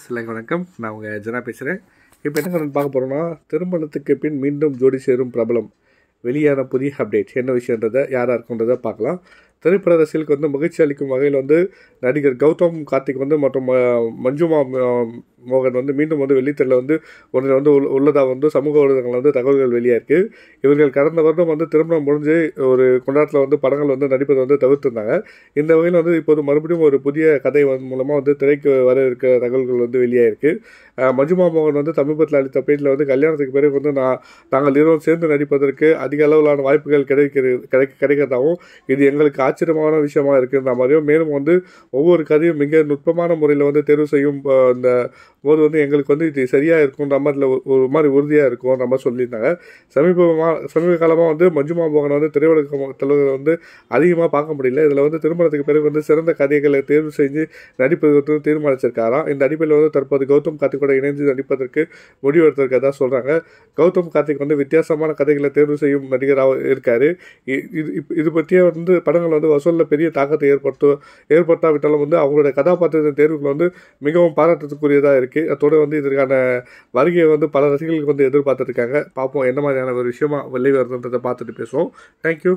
வணக்கம். நான் உங்கள் ஜனா பேசுகிறேன். இப்போ என்ன பார்க்க போகிறோம்னா, திருமணத்துக்கு பின் மீண்டும் ஜோடி சேரும் பிரபலம் வெளியான புதிய அப்டேட் என்ன விஷயன்றதை யாராக இருக்குன்றதை பார்க்கலாம். திரைப்பட ரசிகர்களுக்கு மகிழ்ச்சி அளிக்கும் வகையில் நடிகர் கௌதம் கார்த்திக் மற்றும் மஞ்சுமா மோகன் மீண்டும் வெள்ளித்திரையில் ஒன்றில் உள்ளதாக சமூக ஊடகங்கள் தகவல்கள் வெளியாக இருக்குது. இவர்கள் கடந்த வருடம் திருமணம் முடிஞ்சு ஒரு கொண்டாட்டத்தில் படங்கள் நடிப்பதை தவிர்த்திருந்தாங்க. இந்த வகையில் இப்போது மறுபடியும் ஒரு புதிய கதை மூலமாக திரைக்கு வர இருக்க தகவல்கள் வெளியாக இருக்குது. மஞ்சுமா மோகன் சமீபத்தில் அளித்த பேட்டில் கல்யாணத்துக்கு பிறகு நாங்கள் இருவரும் சேர்ந்து நடிப்பதற்கு அதிக அளவிலான வாய்ப்புகள் கிடைக்கிறதாகவும் இது எங்களுக்கு ஆச்சரியமான விஷயமா இருக்குன்ற மாதிரியும், மேலும் ஒவ்வொரு கதையும் மிக நுட்பமான முறையில் தேர்வு செய்யும் இந்த போது எங்களுக்கு இது சரியாக இருக்குன்ற மாதிரி ஒரு மாதிரி உறுதியாக இருக்கும்ன்ற மாதிரி சொல்லியிருந்தாங்க. சமீப காலமாக மஞ்சுமா மோகன் திரையுலகத்தில் அதிகமாக பார்க்க முடியல. இதில் திருமணத்துக்கு பிறகு சிறந்த கதைகளை தேர்வு செஞ்சு நடிப்பதற்கு தீர்மானிச்சிருக்காராம். இந்த அடிப்படையில் தற்போது கௌதம் கார்த்திக் கூட இணைந்து நடிப்பதற்கு முடிவெடுத்திருக்கதா சொல்கிறாங்க. கௌதம் கார்த்திக் வித்தியாசமான கதைகளை தேர்வு செய்யும் நடிகராக இருக்காரு. இது பற்றிய படங்கள் வசூலில் பெரிய தாக்கத்தை ஏற்படுத்தாவிட்டாலும் அவங்களுடைய கதாபாத்திரத்தின் தேர்வுகள் மிகவும் பாராட்டத்துக்குரியதாக இருக்குது. அதோடு இதற்கான வருகையை பல ரசிகர்களுக்கு எதிர்பார்த்துருக்காங்க. பார்ப்போம் என்ன மாதிரியான ஒரு விஷயமா வெளியே வருதுன்றதை பார்த்துட்டு பேசுவோம். தேங்க்யூ.